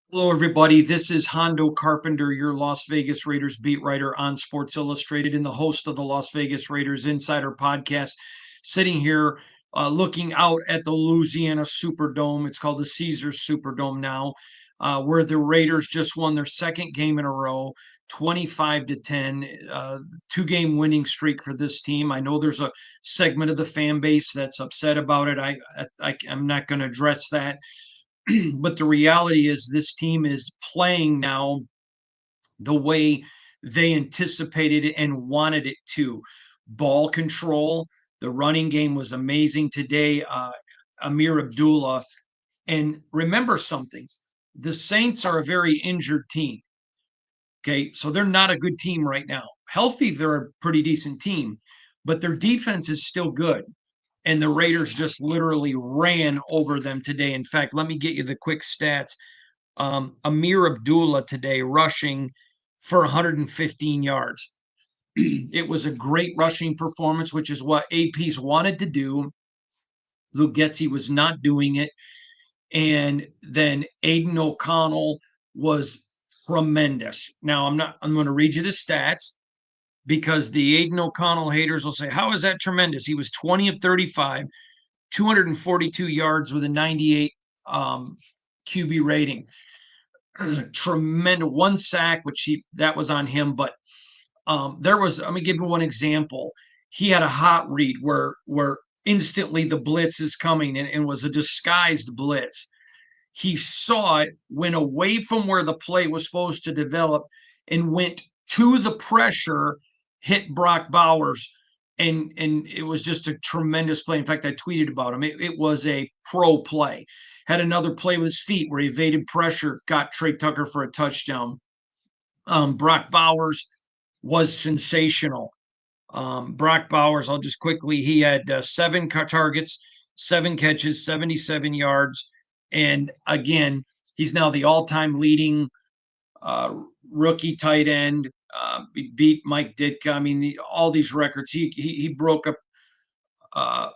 Hello, everybody. This is Hondo Carpenter, your Las Vegas Raiders beat writer on Sports Illustrated and the host of the Las Vegas Raiders Insider Podcast. Sitting here looking out at the Louisiana Superdome. It's called the Caesars Superdome now, where the Raiders just won their second game in a row, 25-10, 2-game winning streak for this team. I know there's a segment of the fan base that's upset about it. I'm not going to address that. But the reality is this team is playing now the way they anticipated it and wanted it to. Ball control, the running game was amazing today. Amir Abdullah. And remember something, the Saints are a very injured team. Okay. So they're not a good team right now. Healthy, they're a pretty decent team, but their defense is still good. And the Raiders just literally ran over them today. In fact, let me get you the quick stats. Amir Abdullah today rushing for 115 yards. It was a great rushing performance, which is what AP's wanted to do. Luke Getzey was not doing it. And then Aiden O'Connell was tremendous. Now I'm going to read you the stats because the Aiden O'Connell haters will say, how is that tremendous? He was 20 of 35, 242 yards with a 98 QB rating. Tremendous one sack, which that was on him. But there was, let me give you one example. He had a hot read where instantly the blitz is coming and was a disguised blitz. He saw it, went away from where the play was supposed to develop, and went to the pressure, hit Brock Bowers, and it was just a tremendous play. In fact, I tweeted about him. It was a pro play. Had another play with his feet where he evaded pressure, got Trey Tucker for a touchdown. Brock Bowers was sensational. Brock Bowers, I'll just quickly, he had 7 targets, 7 catches, 77 yards. And again, he's now the all-time leading uh, rookie tight end. He beat Mike Ditka. I mean, all these records. He broke up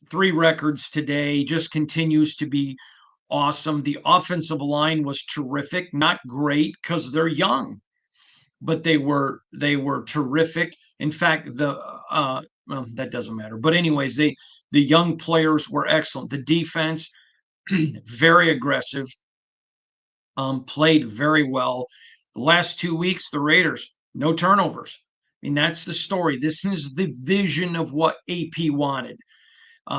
3 records today. Just continues to be awesome. The offensive line was terrific. Not great because they're young, but they were terrific. In fact, well, that doesn't matter. But anyways, the young players were excellent. The defense very aggressive, played very well. The last 2 weeks, the Raiders no turnovers. I mean, that's the story. This is the vision of what AP wanted.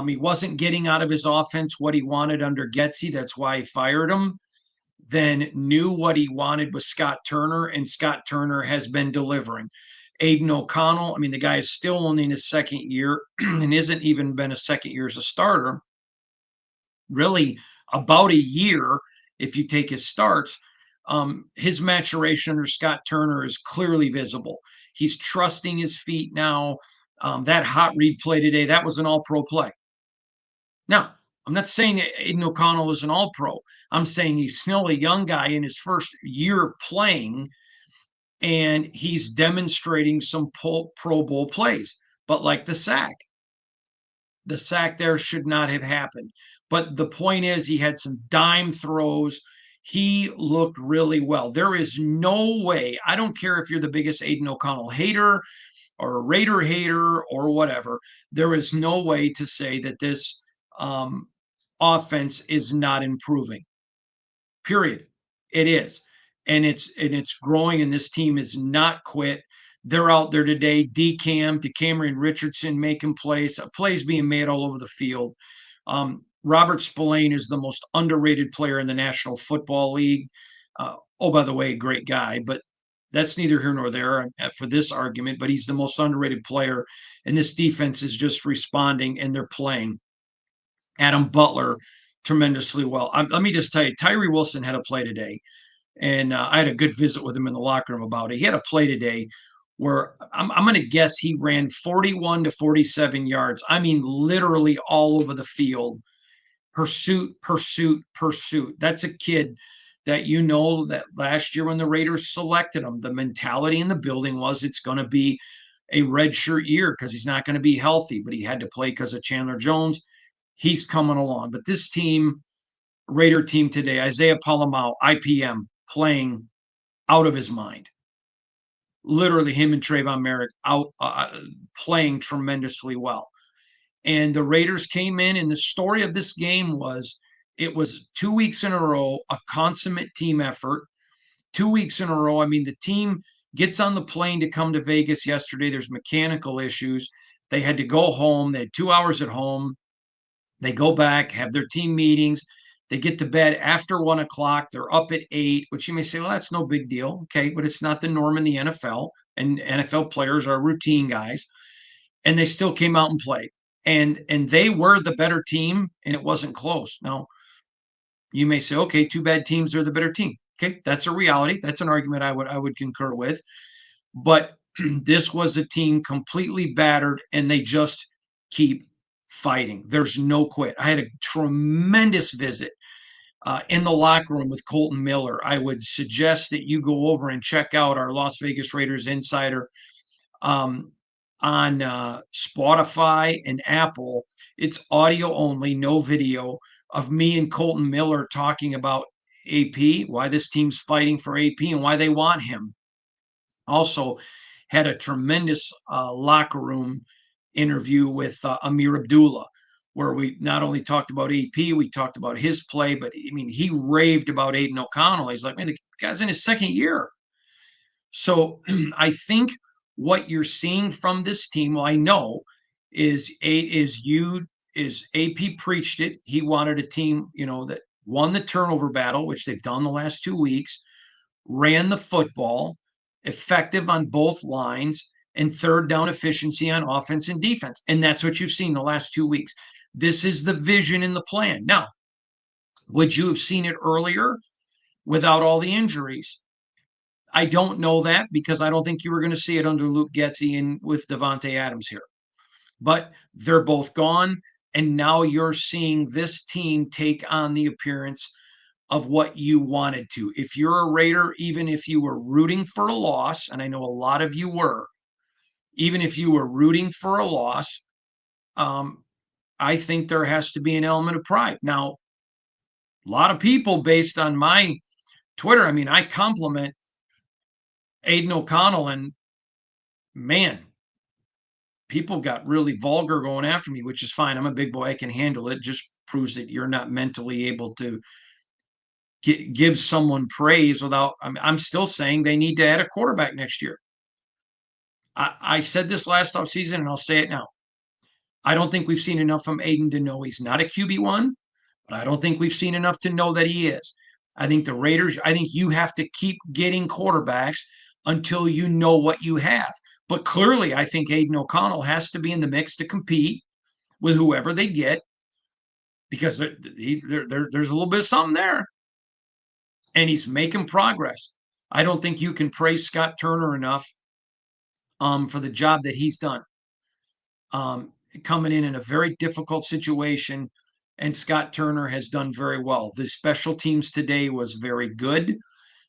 He wasn't getting out of his offense what he wanted under Getzey. That's why he fired him. Then knew what he wanted with Scott Turner, and Scott Turner has been delivering. Aiden O'Connell, I mean, the guy is still only in his second year and isn't even been a second year as a starter. Really, about a year, if you take his starts. His maturation under Scott Turner is clearly visible. He's trusting his feet now. That hot read play today, that was an all pro play. Now, I'm not saying Aiden O'Connell is an all pro. I'm saying he's still a young guy in his first year of playing, and he's demonstrating some Pro Bowl plays. But like the sack there should not have happened. But the point is, he had some dime throws. He looked really well. There is no way, I don't care if you're the biggest Aiden O'Connell hater or a Raider hater or whatever, there is no way to say that this offense is not improving. Period. It is. And it's growing, and this team is not quit. They're out there today. DCAM to Cameron Richardson making plays being made all over the field. Robert Spillane is the most underrated player in the National Football League. Oh, by the way, great guy, but that's neither here nor there for this argument. But he's the most underrated player, and this defense is just responding, and they're playing. Adam Butler tremendously well. Let me just tell you, Tyree Wilson had a play today, and I had a good visit with him in the locker room about it. He had a play today where I'm going to guess he ran 41 to 47 yards. I mean, literally all over the field. Pursuit, pursuit, pursuit. That's a kid that that last year when the Raiders selected him, the mentality in the building was it's going to be a redshirt year because he's not going to be healthy, but he had to play because of Chandler Jones. He's coming along. But this team, Raider team today, Isaiah POLA-MAO, IPM, playing out of his mind. Literally, him and Trayvon Merrick out playing tremendously well. And the Raiders came in, and the story of this game was it was 2 weeks in a row, a consummate team effort. 2 weeks in a row. I mean, the team gets on the plane to come to Vegas yesterday. There's mechanical issues. They had to go home. They had 2 hours at home. They go back, have their team meetings. They get to bed after 1 o'clock. They're up at 8, which you may say, well, that's no big deal. Okay, but it's not the norm in the NFL. And NFL players are routine guys. And they still came out and played. And they were the better team, and it wasn't close. Now, you may say, okay, two bad teams are the better team. Okay, that's a reality. That's an argument I would concur with. But this was a team completely battered, and they just keep fighting. There's no quit. I had a tremendous visit in the locker room with Colton Miller. I would suggest that you go over and check out our Las Vegas Raiders Insider um, on Spotify and Apple. It's audio only, no video, of me and Colton Miller talking about AP, why this team's fighting for AP, and why they want him. Also, had a tremendous locker room interview with Amir Abdullah, where we not only talked about AP, we talked about his play, but I mean, he raved about Aiden O'Connell. He's like, man, the guy's in his second year. So I think what you're seeing from this team, well, I know, is AP preached it. He wanted a team, that won the turnover battle, which they've done the last 2 weeks, ran the football, effective on both lines, and third down efficiency on offense and defense. And that's what you've seen the last 2 weeks. This is the vision in the plan. Now, would you have seen it earlier without all the injuries? I don't know that because I don't think you were going to see it under Luke Getsy and with Devontae Adams here. But they're both gone, and now you're seeing this team take on the appearance of what you wanted to. If you're a Raider, even if you were rooting for a loss, and I know a lot of you were, even if you were rooting for a loss, um, I think there has to be an element of pride. Now, a lot of people, based on my Twitter, I mean, I compliment Aiden O'Connell, and man, people got really vulgar going after me, which is fine. I'm a big boy. I can handle it. Just proves that you're not mentally able to give someone praise without. I'm still saying they need to add a quarterback next year. I said this last offseason, and I'll say it now. I don't think we've seen enough from Aiden to know he's not a QB1, but I don't think we've seen enough to know that he is. I think the Raiders, I think you have to keep getting quarterbacks until you know what you have. But clearly, I think Aiden O'Connell has to be in the mix to compete with whoever they get because there's a little bit of something there. And he's making progress. I don't think you can praise Scott Turner enough for the job that he's done. Coming in a very difficult situation, and Scott Turner has done very well. The special teams today was very good.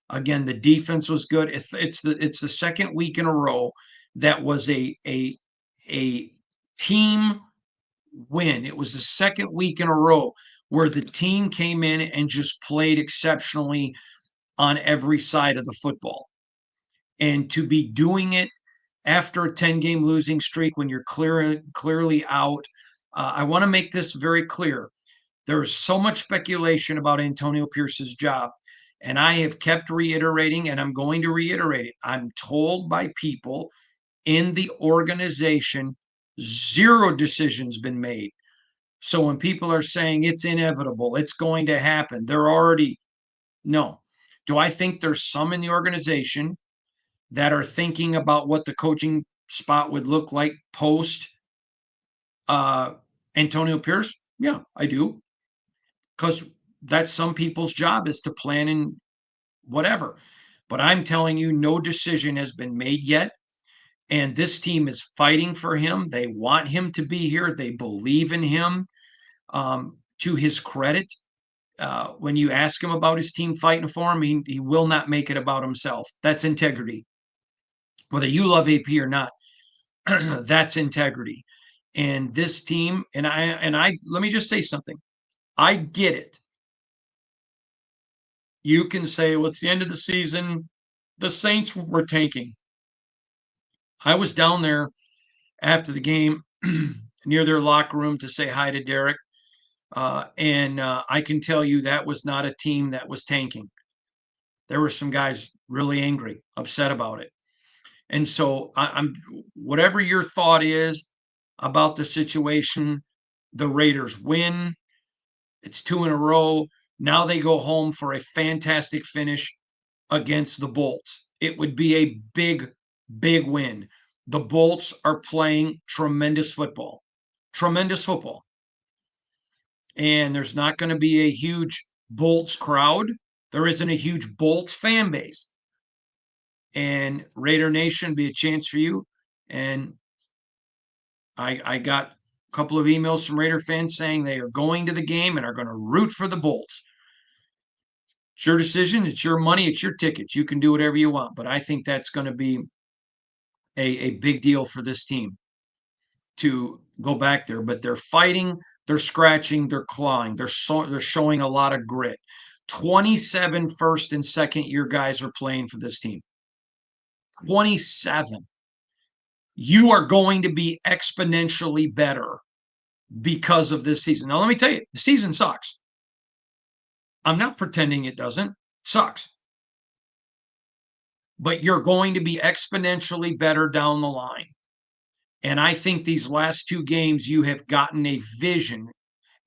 Again, the defense was good. It's the second week in a row that was a team win. It was the second week in a row where the team came in and just played exceptionally on every side of the football. And to be doing it after a 10-game losing streak when you're clearly out, I want to make this very clear. There is so much speculation about Antonio Pierce's job, and I have kept reiterating, and I'm going to reiterate it. I'm told by people in the organization, zero decisions been made. So when people are saying it's inevitable, it's going to happen, they're already, no. Do I think there's some in the organization that are thinking about what the coaching spot would look like post uh, Antonio Pierce? Yeah, I do. Because that's some people's job is to plan and whatever. But I'm telling you, no decision has been made yet. And this team is fighting for him. They want him to be here. They believe in him. To his credit, when you ask him about his team fighting for him, he will not make it about himself. That's integrity. Whether you love AP or not, that's integrity. And this team, and I let me just say something. I get it. you can say, well, it's the end of the season. The Saints were tanking. I was down there after the game near their locker room to say hi to Derek. And I can tell you that was not a team that was tanking. There were some guys really angry, upset about it. And so I'm whatever your thought is about the situation, the Raiders win. It's two in a row. Now they go home for a fantastic finish against the Bolts. It would be a big, big win. The Bolts are playing tremendous football. Tremendous football. And there's not going to be a huge Bolts crowd. There isn't a huge Bolts fan base. And Raider Nation be a chance for you. And I got a couple of emails from Raider fans saying they are going to the game and are going to root for the Bolts. It's your decision. It's your money. It's your tickets. You can do whatever you want. But I think that's going to be a big deal for this team to go back there. But they're fighting, they're scratching, they're clawing, they're showing a lot of grit. 27 first and second year guys are playing for this team. 27. You are going to be exponentially better because of this season. Now, let me tell you, the season sucks. I'm not pretending it doesn't. It sucks. But you're going to be exponentially better down the line. And I think these last two games, you have gotten a vision,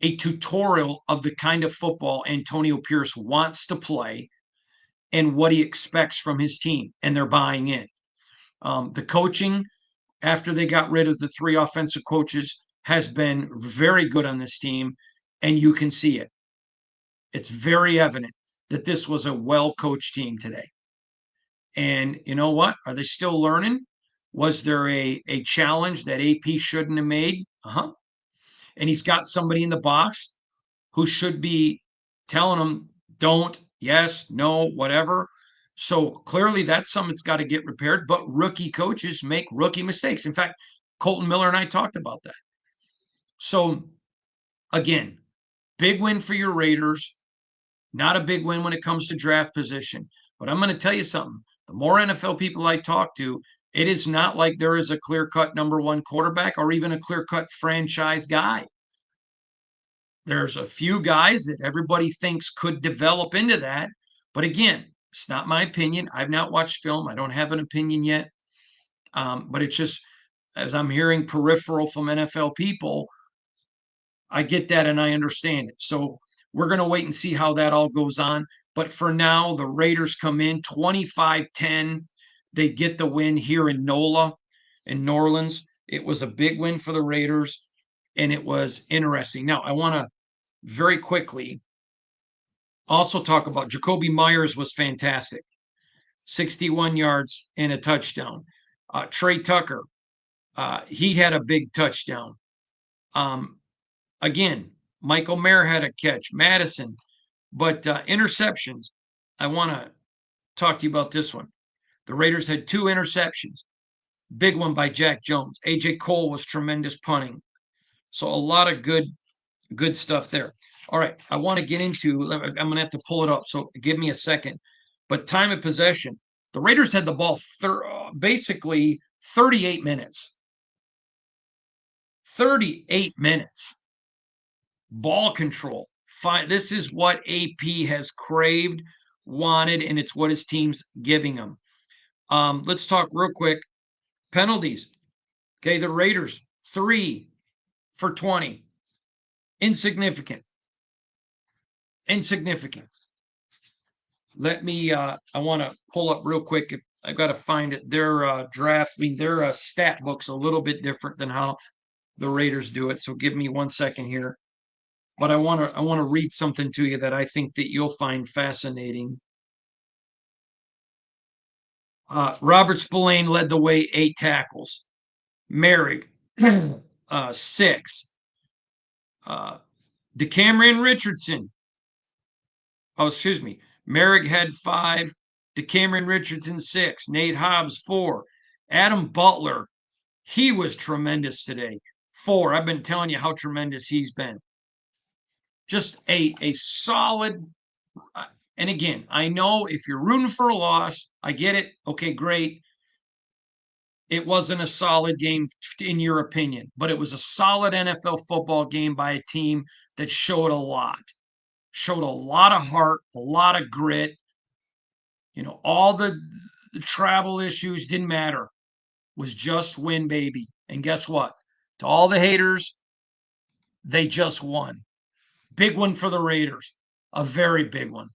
a tutorial of the kind of football Antonio Pierce wants to play and what he expects from his team. And they're buying in. The coaching, after they got rid of the three offensive coaches, has been very good on this team. And you can see it. It's very evident that this was a well coached team today. And you know what? Are they still learning? Was there a challenge that AP shouldn't have made? Uh-huh. And he's got somebody in the box who should be telling him, don't, yes, no, whatever. So clearly that's something that's got to get repaired. But rookie coaches make rookie mistakes. In fact, Colton Miller and I talked about that. So again, big win for your Raiders. Not a big win when it comes to draft position. But I'm going to tell you something. The more NFL people I talk to, it is not like there is a clear cut number one quarterback or even a clear cut franchise guy. There's a few guys that everybody thinks could develop into that. But again, it's not my opinion. I've not watched film. I don't have an opinion yet. But it's just, as I'm hearing peripheral from NFL people, I get that and I understand it. So we're going to wait and see how that all goes on. But for now, the Raiders come in 25-10. They get the win here in NOLA in New Orleans. It was a big win for the Raiders, and it was interesting. Now, I want to very quickly also talk about Jacoby Myers was fantastic. 61 yards and a touchdown. Trey Tucker, he had a big touchdown. Again, Michael Mayer had a catch. Madison, but interceptions. I want to talk to you about this one. The Raiders had two interceptions. Big one by Jack Jones. AJ Cole was tremendous punting. So a lot of good stuff there. All right, I want to get into. I'm going to have to pull it up. So give me a second. But time of possession, the Raiders had the ball basically 38 minutes. 38 minutes. Ball control. Fine. This is what AP has craved, wanted, and it's what his team's giving him. Let's talk real quick. Penalties. Okay, the Raiders, 3 for 20. Insignificant. Insignificant. Let me, I want to pull up real quick. I've got to find it. Their draft, their stat book's a little bit different than how the Raiders do it. So give me 1 second here. But I want to read something to you that I think that you'll find fascinating. Robert Spillane led the way, 8 tackles. Merrick, 6. DeCamerion Richardson. Oh, excuse me. Merrick had 5. DeCamerion Richardson, 6. Nate Hobbs, 4. Adam Butler, he was tremendous today. 4. I've been telling you how tremendous he's been. Just a solid And again, I know if you're rooting for a loss, I get it. Okay, great. It wasn't a solid game in your opinion, but it was a solid NFL football game by a team that showed a lot of heart, a lot of grit. All the travel issues didn't matter. Was just win, baby. And guess what? To all the haters, they just won. Big one for the Raiders. A very big one.